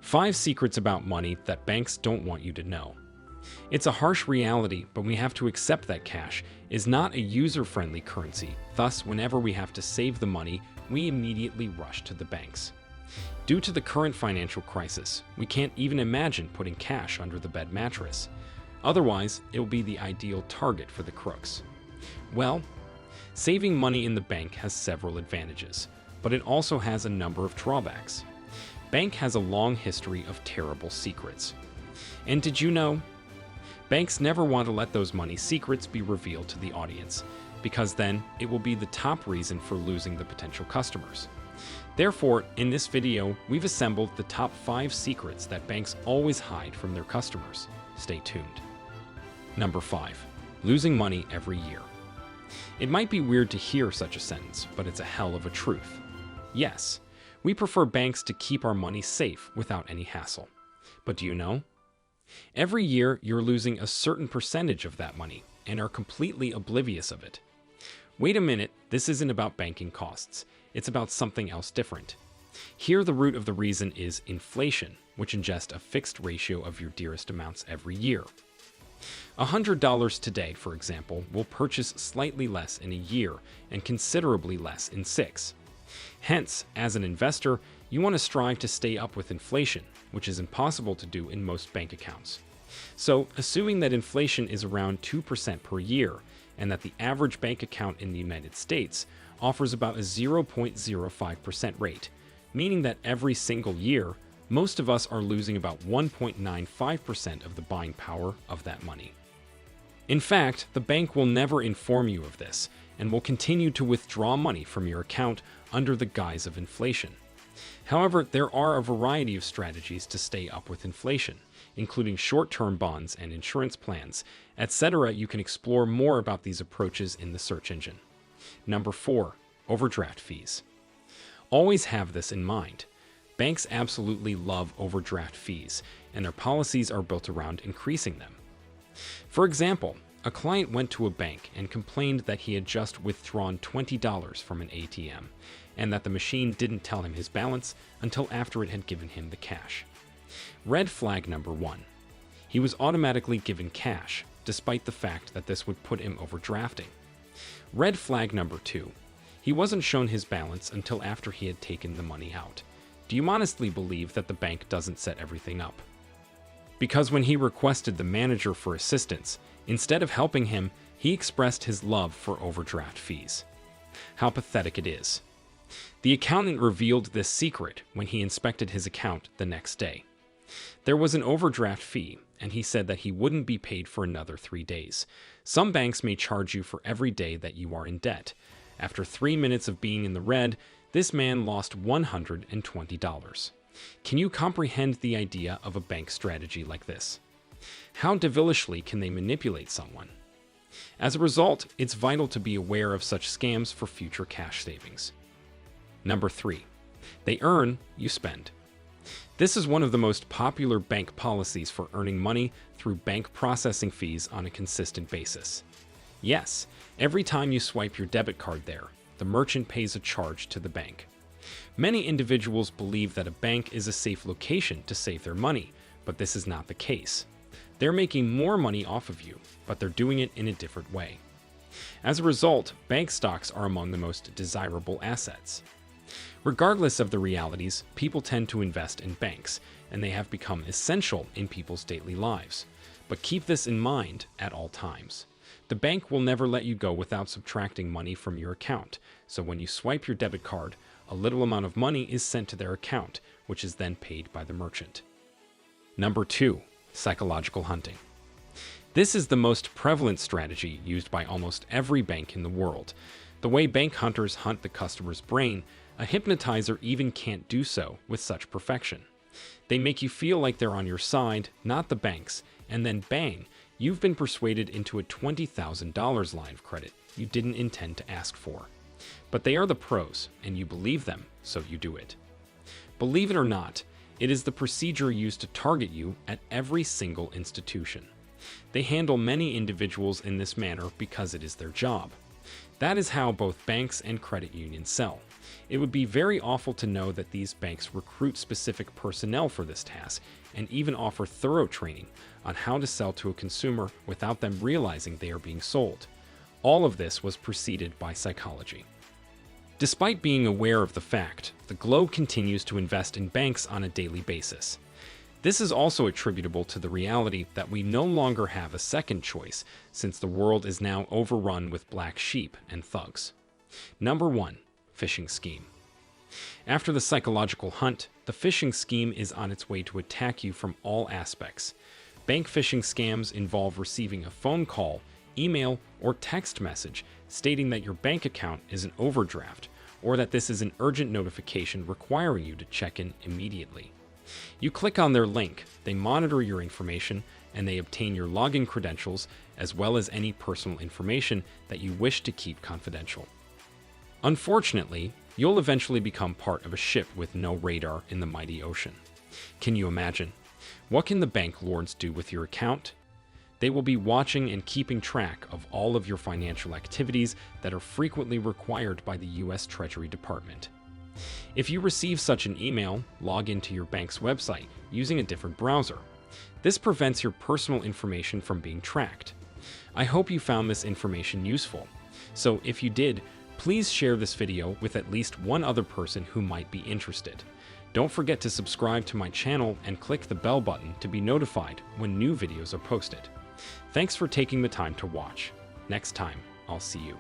5 secrets about money that banks don't want you to know. It's a harsh reality, but we have to accept that cash is not a user-friendly currency. Thus, whenever we have to save the money, we immediately rush to the banks. Due to the current financial crisis, we can't even imagine putting cash under the bed mattress. Otherwise, it will be the ideal target for the crooks. Well, saving money in the bank has several advantages, but it also has a number of drawbacks. Bank has a long history of terrible secrets. And did you know? Banks never want to let those money secrets be revealed to the audience, because then it will be the top reason for losing the potential customers. Therefore, in this video, we've assembled the top 5 secrets that banks always hide from their customers. Stay tuned. Number 5. Losing money every year. It might be weird to hear such a sentence, but it's a hell of a truth. Yes, we prefer banks to keep our money safe without any hassle. But do you know? Every year, you're losing a certain percentage of that money and are completely oblivious of it. Wait a minute, this isn't about banking costs. It's about something else different. Here, the root of the reason is inflation, which ingests a fixed ratio of your dearest amounts every year. $100 today, for example, will purchase slightly less in a year and considerably less in 6. Hence, as an investor, you want to strive to stay up with inflation, which is impossible to do in most bank accounts. So, assuming that inflation is around 2% per year, and that the average bank account in the United States offers about a 0.05% rate, meaning that every single year, most of us are losing about 1.95% of the buying power of that money. In fact, the bank will never inform you of this, and will continue to withdraw money from your account under the guise of inflation. However, there are a variety of strategies to stay up with inflation, including short-term bonds and insurance plans, etc. You can explore more about these approaches in the search engine. Number 4. Overdraft fees. Always have this in mind. Banks absolutely love overdraft fees, and their policies are built around increasing them. For example, a client went to a bank and complained that he had just withdrawn $20 from an ATM, and that the machine didn't tell him his balance until after it had given him the cash. Red flag number 1. He was automatically given cash, despite the fact that this would put him overdrafting. Red flag number 2. He wasn't shown his balance until after he had taken the money out. Do you honestly believe that the bank doesn't set everything up? Because when he requested the manager for assistance, instead of helping him, he expressed his love for overdraft fees. How pathetic it is. The accountant revealed this secret when he inspected his account the next day. There was an overdraft fee, and he said that he wouldn't be paid for another 3 days. Some banks may charge you for every day that you are in debt. After 3 minutes of being in the red, this man lost $120. Can you comprehend the idea of a bank strategy like this? How devilishly can they manipulate someone? As a result, it's vital to be aware of such scams for future cash savings. Number 3. They earn, you spend. This is one of the most popular bank policies for earning money through bank processing fees on a consistent basis. Yes, every time you swipe your debit card there, the merchant pays a charge to the bank. Many individuals believe that a bank is a safe location to save their money, but this is not the case. They're making more money off of you, but they're doing it in a different way. As a result, bank stocks are among the most desirable assets. Regardless of the realities, people tend to invest in banks, and they have become essential in people's daily lives. But keep this in mind at all times. The bank will never let you go without subtracting money from your account, so when you swipe your debit card, a little amount of money is sent to their account, which is then paid by the merchant. Number 2. Psychological hunting. This is the most prevalent strategy used by almost every bank in the world. The way bank hunters hunt the customer's brain, a hypnotizer even can't do so with such perfection. They make you feel like they're on your side, not the bank's, and then bang, you've been persuaded into a $20,000 line of credit you didn't intend to ask for. But they are the pros, and you believe them, so you do it. Believe it or not, it is the procedure used to target you at every single institution. They handle many individuals in this manner because it is their job. That is how both banks and credit unions sell. It would be very awful to know that these banks recruit specific personnel for this task and even offer thorough training on how to sell to a consumer without them realizing they are being sold. All of this was preceded by psychology. Despite being aware of the fact, the globe continues to invest in banks on a daily basis. This is also attributable to the reality that we no longer have a second choice, since the world is now overrun with black sheep and thugs. Number 1. Phishing scheme. After the psychological hunt, the phishing scheme is on its way to attack you from all aspects. Bank phishing scams involve receiving a phone call, email, or text message stating that your bank account is an overdraft, or that this is an urgent notification requiring you to check in immediately. You click on their link, they monitor your information, and they obtain your login credentials as well as any personal information that you wish to keep confidential. Unfortunately, you'll eventually become part of a ship with no radar in the mighty ocean. Can you imagine? What can the bank lords do with your account? They will be watching and keeping track of all of your financial activities that are frequently required by the U.S. Treasury Department. If you receive such an email, log into your bank's website using a different browser. This prevents your personal information from being tracked. I hope you found this information useful. So if you did, please share this video with at least one other person who might be interested. Don't forget to subscribe to my channel and click the bell button to be notified when new videos are posted. Thanks for taking the time to watch. Next time, I'll see you.